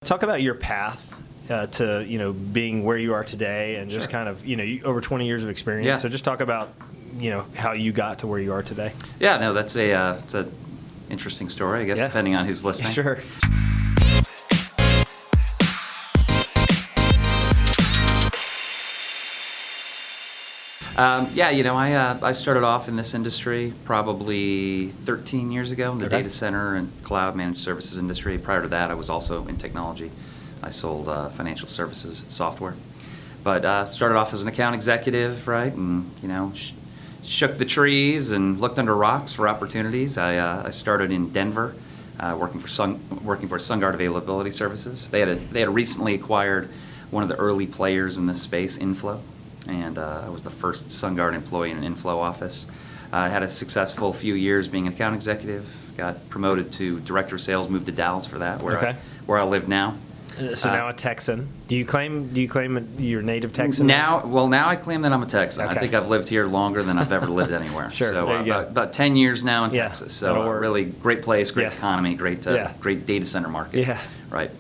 Talk about your path to being where you are today, and just kind of over 20 years of experience. Yeah. So just talk about how you got to where you are today. Yeah, no, that's it's a interesting story, I guess, Yeah. depending on who's listening. Sure. I started off in this industry probably 13 years ago in the data center and cloud managed services industry. Prior to that, I was also in technology. I sold financial services software. But started off as an account executive, right, and shook the trees and looked under rocks for opportunities. I started in Denver, working for SunGard Availability Services. They had recently acquired one of the early players in this space, Inflow. And I was the first SunGard employee in an Inflow office. I had a successful few years being an account executive. Got promoted to director of sales. Moved to Dallas for that, where I live now. So now a Texan. Do you claim you're native Texan? Now I claim that I'm a Texan. Okay. I think I've lived here longer than I've ever lived anywhere. Sure. So there you go. about 10 years now in Texas. So really great place, great economy, great data center market. Yeah. Right.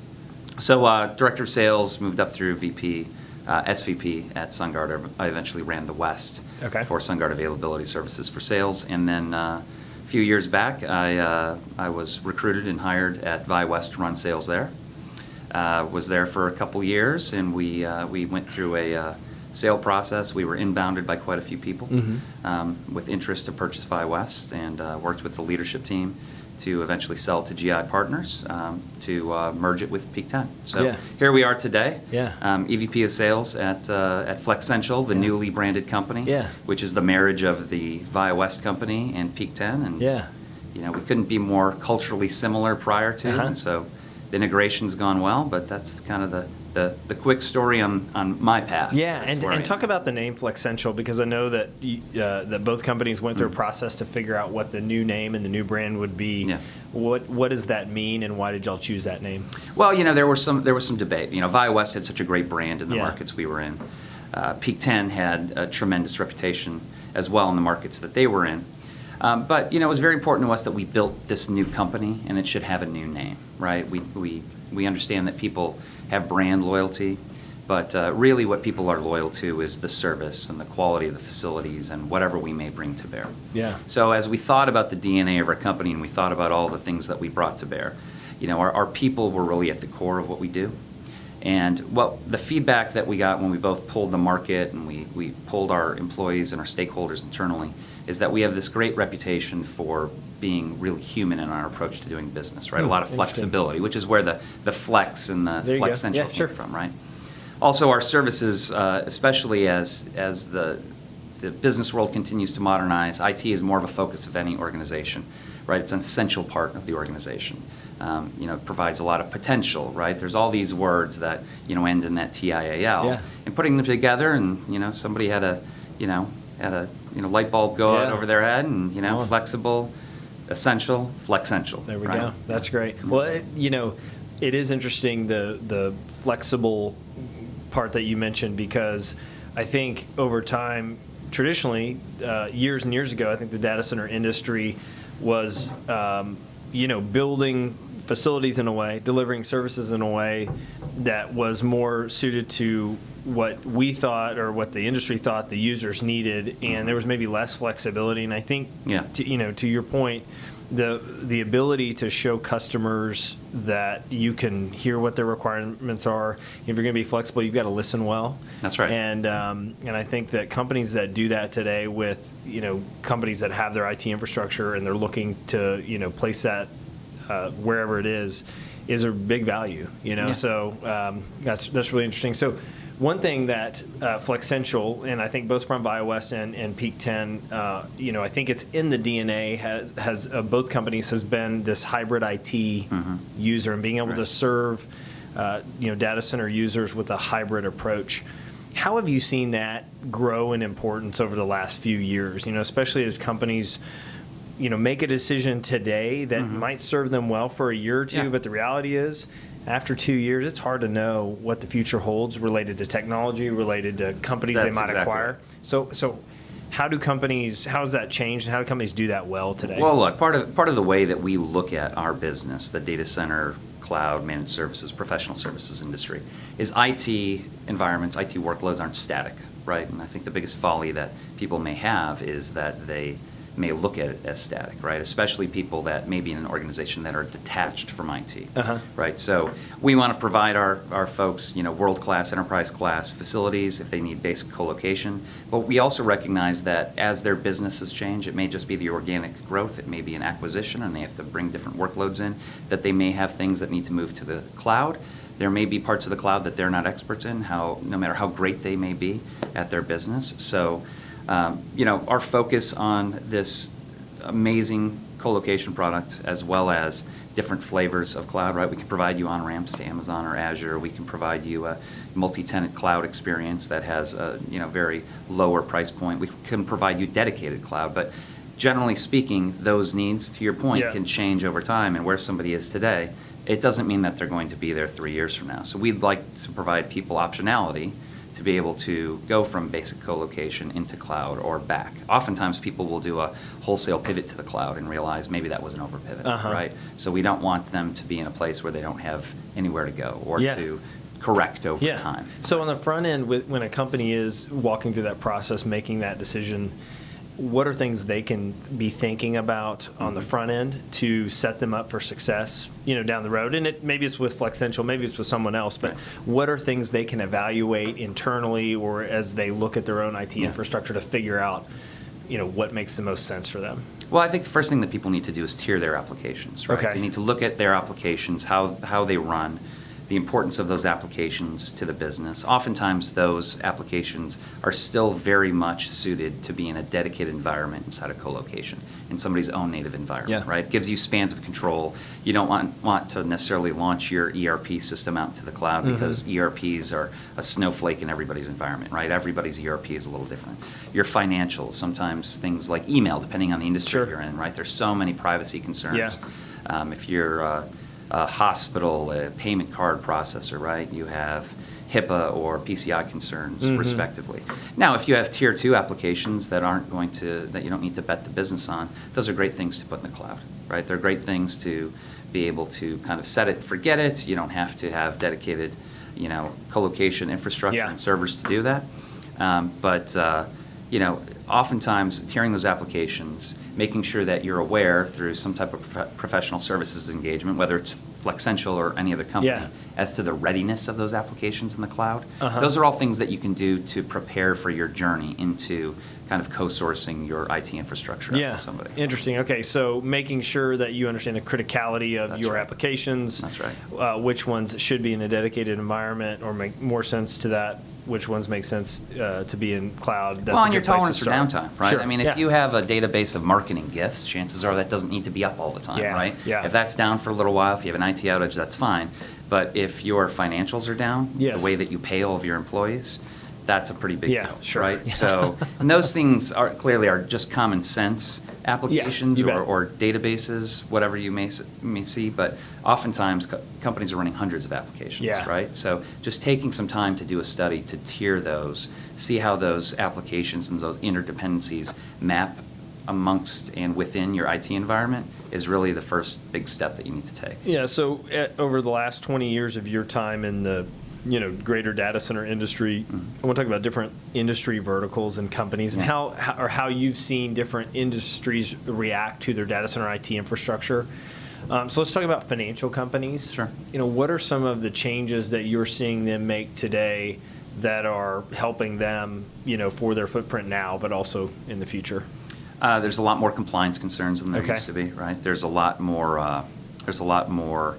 So director of sales, moved up through VP. SVP at SunGard. I eventually ran the West for SunGard Availability Services for sales. And then a few years back, I was recruited and hired at Vi West to run sales there. Was there for a couple years, and we went through a sale process. We were inbounded by quite a few people with interest to purchase Vi West, and worked with the leadership team to eventually sell to GI Partners to merge it with Peak 10. So here we are today. EVP of sales at Flexential, the newly branded company, which is the marriage of the Vi West company and Peak 10. And we couldn't be more culturally similar prior to, and so the integration's gone well. But that's kind of the quick story on my path. Yeah, and talk about the name Flexential, because I know that that both companies went through a process to figure out what the new name and the new brand would be. Yeah. What does that mean, and why did y'all choose that name? Well, there was some debate. Vi West had such a great brand in the markets we were in. Peak 10 had a tremendous reputation as well in the markets that they were in. But it was very important to us that we built this new company, and it should have a new name, right? We understand that people have brand loyalty, but really what people are loyal to is the service and the quality of the facilities and whatever we may bring to bear. Yeah. So as we thought about the DNA of our company, and we thought about all the things that we brought to bear, our people were really at the core of what we do. And the feedback that we got when we both pulled the market and we pulled our employees and our stakeholders internally is that we have this great reputation for being really human in our approach to doing business, right? A lot of flexibility, which is where the flex and the Flexential came from, right? Also, our services, especially as the business world continues to modernize, IT is more of a focus of any organization, right? It's an essential part of the organization. It provides a lot of potential, right? There's all these words that end in that TIAL, and putting them together, and somebody had a light bulb go out over their head, and flexible, essential, Flexential. There we go. That's great. Well, it is interesting the flexible part that you mentioned, because I think over time, traditionally, years and years ago, I think the data center industry was building facilities in a way, delivering services in a way that was more suited to what we thought, or what the industry thought the users needed, and there was maybe less flexibility. And I think, to your point, the ability to show customers that you can hear what their requirements are. If you're going to be flexible, you've got to listen well. That's right. And I think that companies that do that today with companies that have their IT infrastructure and they're looking to place that wherever it is a big value. So that's really interesting. So one thing that Flexential, and I think both from Vi West and Peak 10, I think it's in the DNA has both companies has been this hybrid IT user, and being able to serve data center users with a hybrid approach. How have you seen that grow in importance over the last few years? Especially as companies make a decision today that might serve them well for a year or two, but the reality is, after 2 years, it's hard to know what the future holds related to technology, related to companies they might acquire. So how has that changed, and how do companies do that well today? Well, look, part of the way that we look at our business, the data center cloud, managed services, professional services industry, is IT environments, IT workloads aren't static, right? And I think the biggest folly that people may have is that they may look at it as static, right? Especially people that may be in an organization that are detached from IT, right? So we want to provide our folks, world-class, enterprise-class facilities if they need basic co-location. But we also recognize that as their businesses change, it may just be the organic growth, it may be an acquisition, and they have to bring different workloads in, that they may have things that need to move to the cloud. There may be parts of the cloud that they're not experts in, no matter how great they may be at their business. So our focus on this amazing co-location product, as well as different flavors of cloud, right? We can provide you on-ramps to Amazon or Azure. We can provide you a multi-tenant cloud experience that has a very lower price point. We can provide you dedicated cloud, but generally speaking, those needs, to your point, can change over time. And where somebody is today, it doesn't mean that they're going to be there 3 years from now. So we'd like to provide people optionality to be able to go from basic co-location into cloud or back. Oftentimes people will do a wholesale pivot to the cloud and realize maybe that was an over pivot, right? So we don't want them to be in a place where they don't have anywhere to go or to correct over time. So on the front end, when a company is walking through that process, making that decision, what are things they can be thinking about on the front end to set them up for success, down the road? And maybe it's with Flexential, maybe it's with someone else, but what are things they can evaluate internally or as they look at their own IT infrastructure to figure out, what makes the most sense for them? Well, I think the first thing that people need to do is tier their applications, right? Okay. They need to look at their applications, how they run, the importance of those applications to the business. Oftentimes, those applications are still very much suited to be in a dedicated environment inside a co-location, in somebody's own native environment, right? It gives you spans of control. You don't want to necessarily launch your ERP system out into the cloud because ERPs are a snowflake in everybody's environment, right? Everybody's ERP is a little different. Your financials, sometimes things like email, depending on the industry you're in, right? There's so many privacy concerns. If you're a hospital, a payment card processor, right? You have HIPAA or PCI concerns, respectively. Now, if you have tier 2 applications that you don't need to bet the business on, those are great things to put in the cloud, right? They're great things to be able to kind of set it, forget it. You don't have to have dedicated, co-location infrastructure and servers to do that. But oftentimes tiering those applications, making sure that you're aware through some type of professional services engagement, whether it's Flexential or any other company, as to the readiness of those applications in the cloud. Those are all things that you can do to prepare for your journey into kind of co-sourcing your IT infrastructure out to somebody. Interesting. Okay, so making sure that you understand the criticality of your applications. That's right. Which ones should be in a dedicated environment or make more sense to that. Which ones make sense to be in cloud? That's and your tolerance for downtime, right? Sure. I mean, if you have a database of marketing gifts, chances are that doesn't need to be up all the time, right? If that's down for a little while, if you have an IT outage, that's fine. But if your financials are down, the way that you pay all of your employees, that's a pretty big deal, right? So, and those things are just common sense applications or databases, whatever you may see, but oftentimes companies are running hundreds of applications, right? So just taking some time to do a study to tier those, see how those applications and those interdependencies map amongst and within your IT environment is really the first big step that you need to take. Yeah, so over the last 20 years of your time in the greater data center industry, I want to talk about different industry verticals and companies and how you've seen different industries react to their data center IT infrastructure. So let's talk about financial companies. Sure. What are some of the changes that you're seeing them make today that are helping them, for their footprint now, but also in the future? There's a lot more compliance concerns than there used to be, right? There's a lot more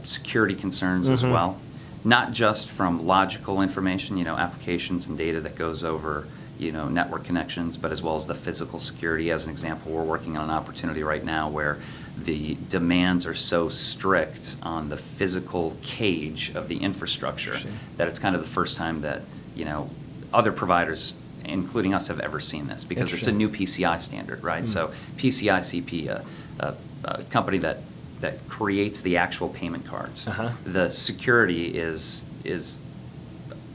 security concerns as well. Not just from logical information, applications and data that goes over, network connections, but as well as the physical security. As an example, we're working on an opportunity right now where the demands are so strict on the physical cage of the infrastructure that it's kind of the first time that, other providers, including us, have ever seen this because it's a new PCI standard, right? So PCI CP, a company that creates the actual payment cards. The security is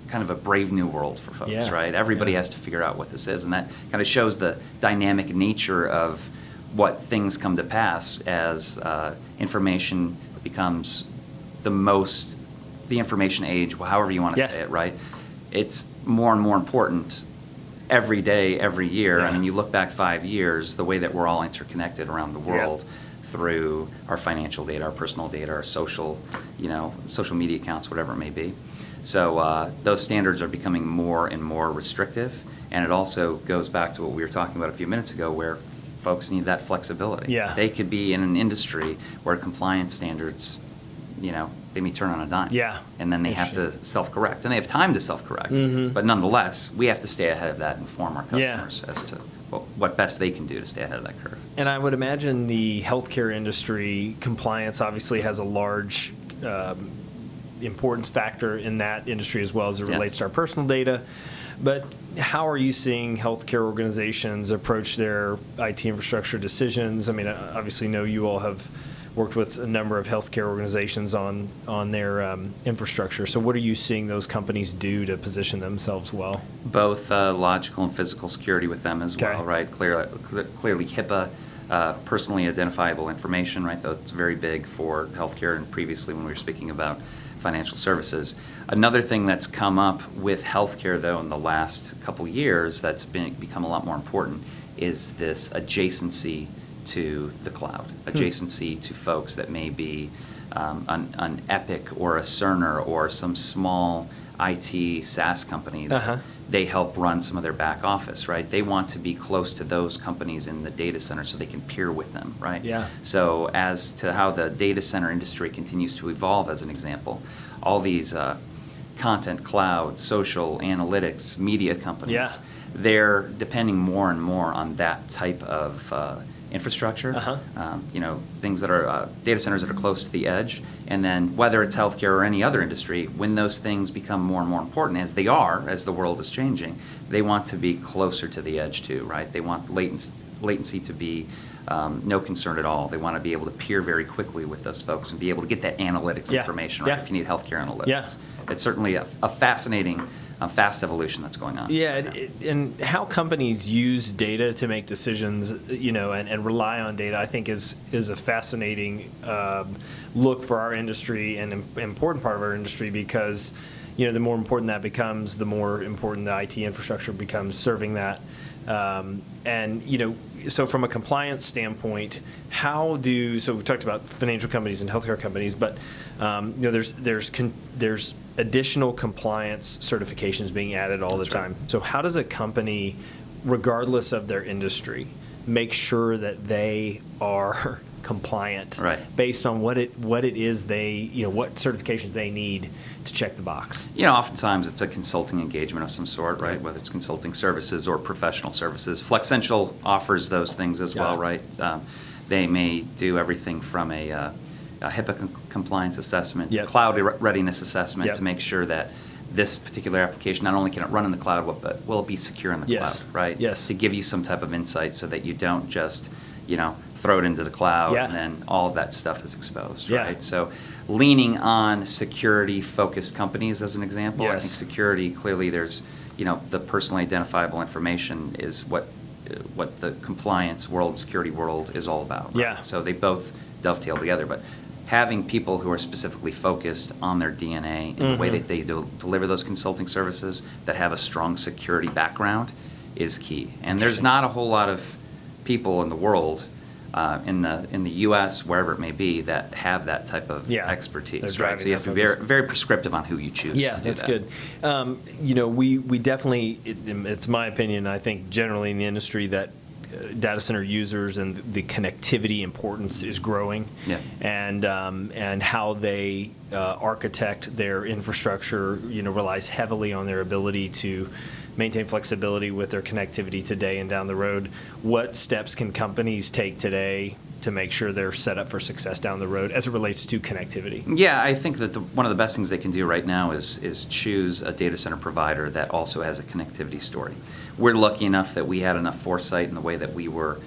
kind of a brave new world for folks, right? Everybody has to figure out what this is, and that kind of shows the dynamic nature of what things come to pass as information becomes the information age, however you want to say it, right? It's more and more important every day, every year. I mean, you look back 5 years, the way that we're all interconnected around the world through our financial data, our personal data, our social media accounts, whatever it may be. So those standards are becoming more and more restrictive, and it also goes back to what we were talking about a few minutes ago, where folks need that flexibility. Yeah. They could be in an industry where compliance standards, they may turn on a dime. Yeah. And then they have to self-correct. And they have time to self-correct. But nonetheless, we have to stay ahead of that and inform our customers as to what best they can do to stay ahead of that curve. And I would imagine the healthcare industry compliance obviously has a large importance factor in that industry as well as it relates to our personal data. But how are you seeing healthcare organizations approach their IT infrastructure decisions? I mean, I obviously know you all have worked with a number of healthcare organizations on their infrastructure. So what are you seeing those companies do to position themselves well? Both logical and physical security with them as well, right? Clearly HIPAA, personally identifiable information, right? That's very big for healthcare, and previously when we were speaking about financial services. Another thing that's come up with healthcare, though, in the last couple years that's become a lot more important is this adjacency to the cloud, adjacency to folks that may be an Epic or a Cerner or some small IT SaaS company that they help run some of their back office, right? They want to be close to those companies in the data center so they can peer with them, right? Yeah. So as to how the data center industry continues to evolve, as an example, all these content cloud, social, analytics, media companies, they're depending more and more on that type of infrastructure, things that are data centers that are close to the edge, and then whether it's healthcare or any other industry, when those things become more and more important, as they are, as the world is changing, they want to be closer to the edge too, right? They want latency to be no concern at all. They want to be able to peer very quickly with those folks and be able to get that analytics information, right? If you need healthcare analytics. It's certainly a fascinating fast evolution that's going on. Yeah, and how companies use data to make decisions, and rely on data, I think is a fascinating look for our industry and important part of our industry, because the more important that becomes, the more important the IT infrastructure becomes serving that. So from a compliance standpoint, so we talked about financial companies and healthcare companies, but there's additional compliance certifications being added all the time. Right. So how does a company, regardless of their industry, make sure that they are compliant based on what it is what certifications they need to check the box? Oftentimes it's a consulting engagement of some sort, right? Whether it's consulting services or professional services. Flexential offers those things as well, right? They may do everything from a HIPAA compliance assessment, cloud readiness assessment to make sure that this particular application, not only can it run in the cloud, but will it be secure in the cloud, right? Yes. To give you some type of insight so that you don't just, throw it into the cloud and then all of that stuff is exposed, right? So leaning on security-focused companies as an example, I think security, clearly there's, the personally identifiable information is what the compliance world, security world is all about, right? Yeah. So they both dovetail together, but having people who are specifically focused on their DNA and the way that they deliver those consulting services that have a strong security background is key. And there's not a whole lot of people in the world, in the U.S., wherever it may be, that have that type of expertise, right? So you have to be very, very prescriptive on who you choose. Yeah, that's good. We definitely, it's my opinion, I think generally in the industry that data center users and the connectivity importance is growing, and how they architect their infrastructure, relies heavily on their ability to maintain flexibility with their connectivity today and down the road. What steps can companies take today to make sure they're set up for success down the road as it relates to connectivity? Yeah, I think that one of the best things they can do right now is choose a data center provider that also has a connectivity story. We're lucky enough that we had enough foresight in the way that we were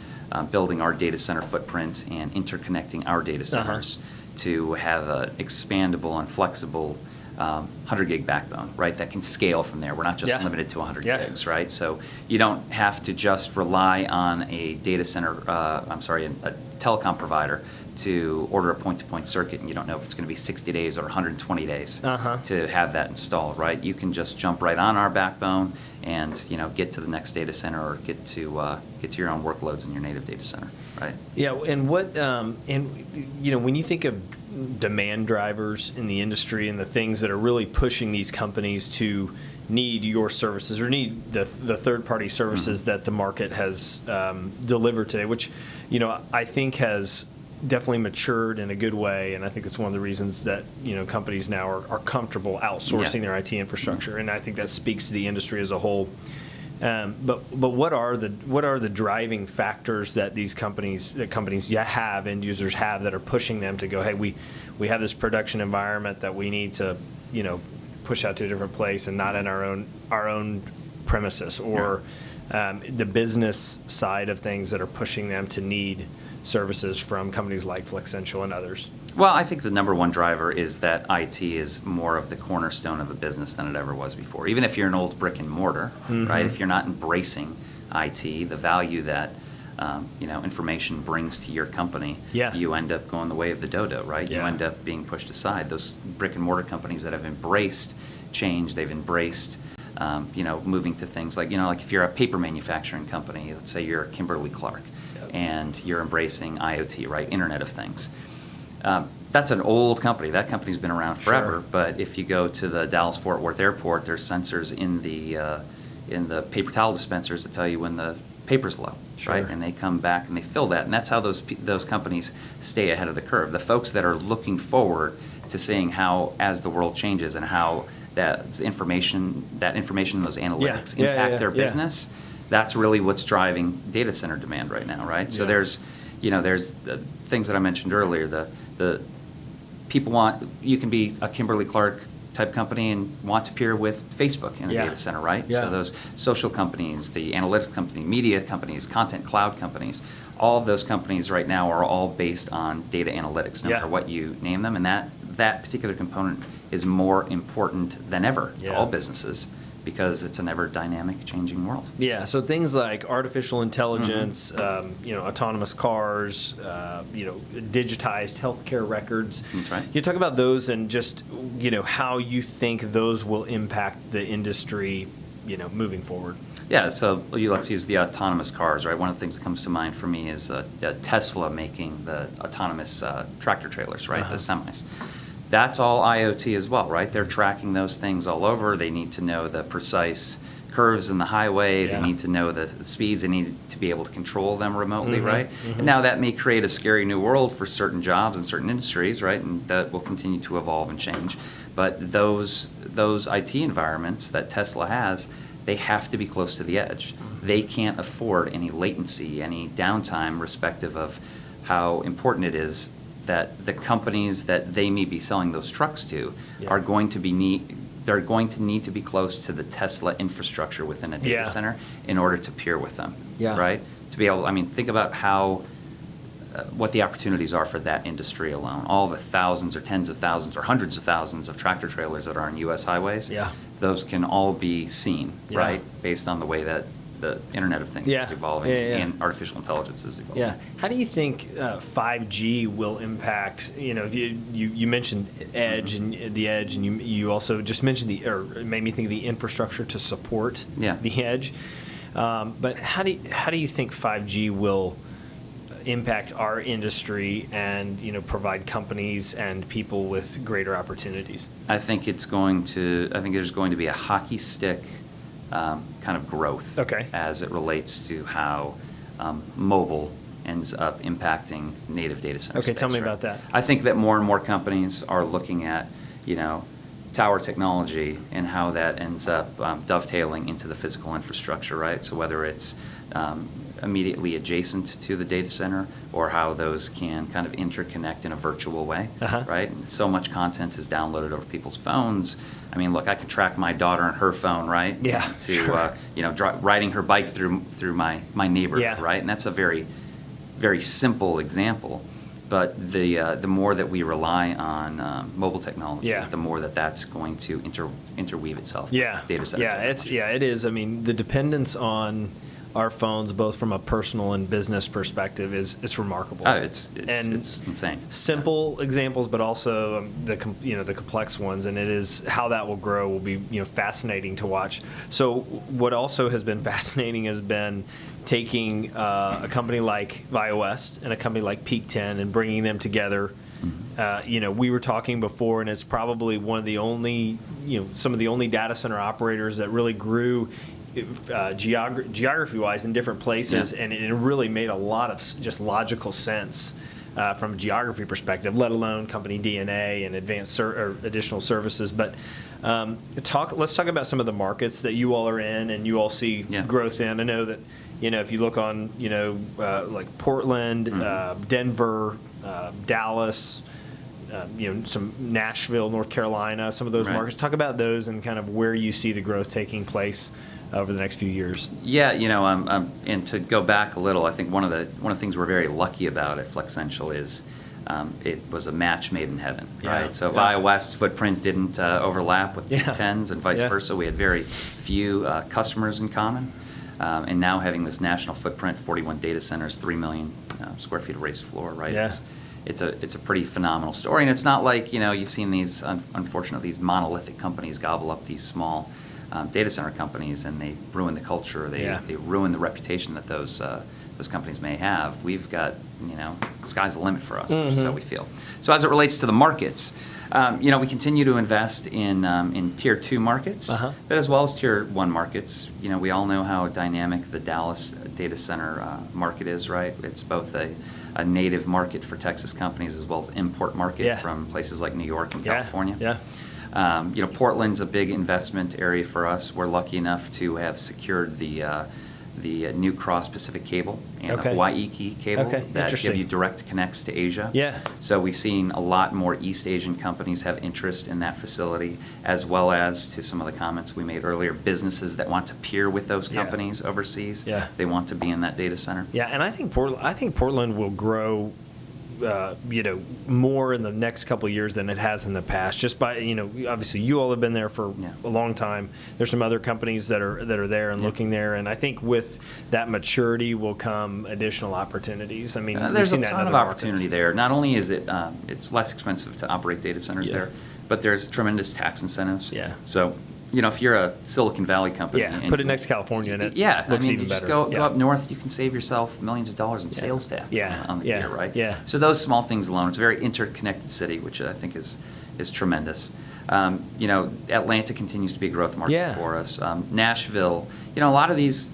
building our data center footprint and interconnecting our data centers to have an expandable and flexible 100 gig backbone, right, that can scale from there. We're not just limited to 100 gigs, right? So you don't have to just rely on a data center, a telecom provider to order a point-to-point circuit, and you don't know if it's going to be 60 days or 120 days to have that installed, right? You can just jump right on our backbone and, you know, get to the next data center or get to your own workloads in your native data center, right? Yeah, and what you know, when you think of demand drivers in the industry and the things that are really pushing these companies to need your services or need the third-party services that the market has delivered today, which, you know, I think has definitely matured in a good way, and I think it's one of the reasons that, you know, companies now are comfortable outsourcing their IT infrastructure, and I think that speaks to the industry as a whole. But what are the driving factors that these companies have, end users have, that are pushing them to go, hey, we have this production environment that we need to, you know, push out to a different place and not in our own premises, or the business side of things that are pushing them to need services from companies like Flexential and others? Well, I think the number one driver is that IT is more of the cornerstone of a business than it ever was before. Even if you're an old brick and mortar, right? If you're not embracing IT, the value that you know, information brings to your company, you end up going the way of the dodo, right? You end up being pushed aside. Those brick and mortar companies that have embraced change, they've embraced you know, moving to things like, you know, like if you're a paper manufacturing company, let's say you're Kimberly-Clark, and you're embracing IoT, right? Internet of Things. That's an old company. That company's been around forever. But if you go to the Dallas-Fort Worth airport, there's sensors in the paper towel dispensers that tell you when the paper's low, right? And they come back and they fill that. And that's how those companies stay ahead of the curve. The folks that are looking forward to seeing how, as the world changes, and how that information, those analytics impact their business. That's really what's driving data center demand right now, right? So there's the things that I mentioned earlier. The people you can be a Kimberly-Clark type company and want to peer with Facebook in a data center, right? So those social companies, the analytics company, media companies, content cloud companies, all of those companies right now are all based on data analytics, no matter what you name them, and that particular component is more important than ever to all businesses, because it's an ever dynamic, changing world. Yeah, so things like artificial intelligence, you know, autonomous cars, you know, digitized healthcare records. That's right. You talk about those and just, you know, how you think those will impact the industry, you know, moving forward. Yeah, so let's use the autonomous cars, right? One of the things that comes to mind for me is Tesla making the autonomous tractor trailers, right? The semis. That's all IoT as well, right? They're tracking those things all over. They need to know the precise curves in the highway. They need to know the speeds. They need to be able to control them remotely, right? And now that may create a scary new world for certain jobs and certain industries, right? And that will continue to evolve and change. But those IT environments that Tesla has, they have to be close to the edge. They can't afford any latency, any downtime, respective of how important it is that the companies that they may be selling those trucks to are going to need to be close to the Tesla infrastructure within a data center in order to peer with them, right? To be able, I mean, think about how what the opportunities are for that industry alone. All the thousands or tens of thousands or hundreds of thousands of tractor trailers that are on U.S. highways, those can all be seen, right, based on the way that the Internet of Things is evolving and artificial intelligence is evolving. Yeah. How do you think 5G will impact, you know, you mentioned edge and the edge, and you also just mentioned it made me think of the infrastructure to support the edge. But how do you think 5G will impact our industry and, you know, provide companies and people with greater opportunities? I think there's going to be a hockey stick kind of growth as it relates to how mobile ends up impacting native data center space, tell me about that. I think that more and more companies are looking at, you know, tower technology and how that ends up dovetailing into the physical infrastructure, right? So whether it's immediately adjacent to the data center or how those can kind of interconnect in a virtual way, right? And so much content is downloaded over people's phones. I mean, look, I can track my daughter on her phone, right? To you know, riding her bike through my neighborhood, right? And that's a very, very simple example. But the more that we rely on mobile technology, the more that's going to interweave itself with data center technology. It is. I mean, the dependence on our phones, both from a personal and business perspective, it's remarkable. Oh, it's insane. Simple examples, but also the complex ones, and it is how that will grow will be fascinating to watch. So what also has been fascinating has been taking a company like VioWest and a company like Peak 10 and bringing them together. We were talking before, and it's probably one of the only, some of the only data center operators that really grew geography-wise in different places, and it really made a lot of just logical sense from a geography perspective, let alone company DNA and advanced or additional services. But let's talk about some of the markets that you all are in and you all see growth in. I know that if you look on like Portland, Denver, Dallas, some Nashville, North Carolina, some of those markets. Talk about those and kind of where you see the growth taking place over the next few years. Yeah, and to go back a little, I think one of the things we're very lucky about at Flexential is it was a match made in heaven, right? So VioWest's footprint didn't overlap with P10's and vice versa. We had very few customers in common. And now having this national footprint, 41 data centers, 3 million square feet of raised floor, right? Yeah. It's a pretty phenomenal story. And it's not like, you've seen these, unfortunately, these monolithic companies gobble up these small data center companies, and they ruin the culture. They ruin the reputation that those companies may have. We've got, the sky's the limit for us, which is how we feel. So as it relates to the markets, we continue to invest in Tier 2 markets, but as well as Tier 1 markets. We all know how dynamic the Dallas data center market is, right? It's both a native market for Texas companies as well as import market from places like New York and California. Portland's a big investment area for us. We're lucky enough to have secured the new cross-Pacific cable and the Hawaii key cable that give you direct connects to Asia. So we've seen a lot more East Asian companies have interest in that facility, as well as, to some of the comments we made earlier, businesses that want to peer with those companies overseas. They want to be in that data center. And I think Portland will grow more in the next couple of years than it has in the past. Just by, obviously you all have been there for a long time. There's some other companies that are there and looking there, and I think with that maturity will come additional opportunities. I mean, there's a ton of opportunity there. Not only is it it's less expensive to operate data centers there, but there's tremendous tax incentives. So if you're a Silicon Valley company, put it next to California, and it looks even better. Just go up north, you can save yourself millions of dollars in sales tax on the year, right? So those small things alone, it's a very interconnected city, which I think is tremendous. Atlanta continues to be a growth market for us. Nashville, a lot of these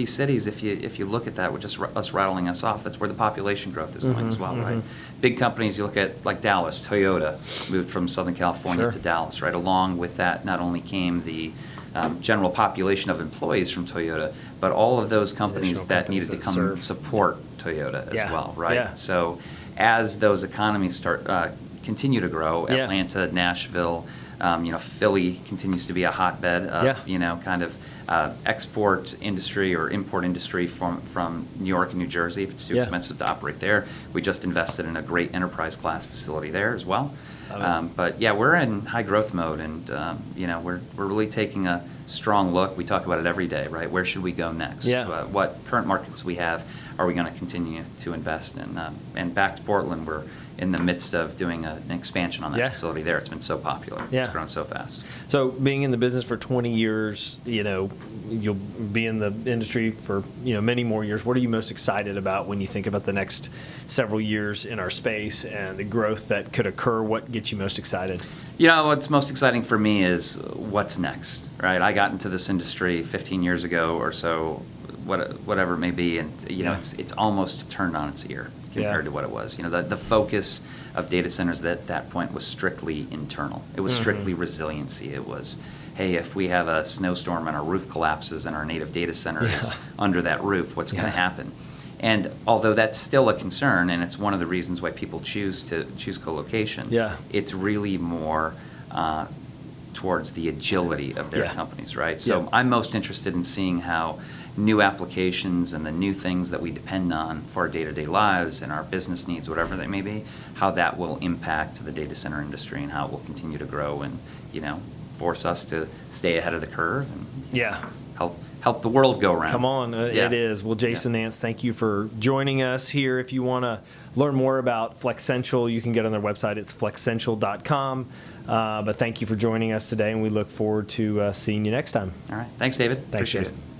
cities, if you look at that, with just us rattling us off, that's where the population growth is going as well, right? Big companies, you look at like Dallas, Toyota moved from Southern California to Dallas, right? Along with that, not only came the general population of employees from Toyota, but all of those companies that needed to come and support Toyota as well, right? So as those economies continue to grow, Atlanta, Nashville, Philly continues to be a hotbed of, kind of export industry or import industry from New York and New Jersey. If it's too expensive to operate there, we just invested in a great enterprise class facility there as well. But we're in high growth mode, and we're really taking a strong look. We talk about it every day, right? Where should we go next? What current markets we have are we going to continue to invest in? And back to Portland, we're in the midst of doing an expansion on that facility there. It's been so popular. It's grown so fast. So being in the business for 20 years, you'll be in the industry for many more years. What are you most excited about when you think about the next several years in our space and the growth that could occur? What gets you most excited? What's most exciting for me is what's next, right? I got into this industry 15 years ago or so, whatever it may be, and it's almost turned on its ear compared to what it was. The focus of data centers at that point was strictly internal. It was strictly resiliency. It was, hey, if we have a snowstorm and our roof collapses and our native data center is under that roof, what's going to happen? And although that's still a concern, and it's one of the reasons why people choose co-location, it's really more towards the agility of their companies, right? So I'm most interested in seeing how new applications and the new things that we depend on for our day-to-day lives and our business needs, whatever they may be, how that will impact the data center industry and how it will continue to grow and, force us to stay ahead of the curve and help the world go around. Come on, Yeah. it is. Well, Jason Nance, thank you for joining us here. If you want to learn more about Flexential, you can get on their website. It's flexential.com. But thank you for joining us today, and we look forward to seeing you next time. All right. Thanks, David. Thanks, Appreciate Jason. it.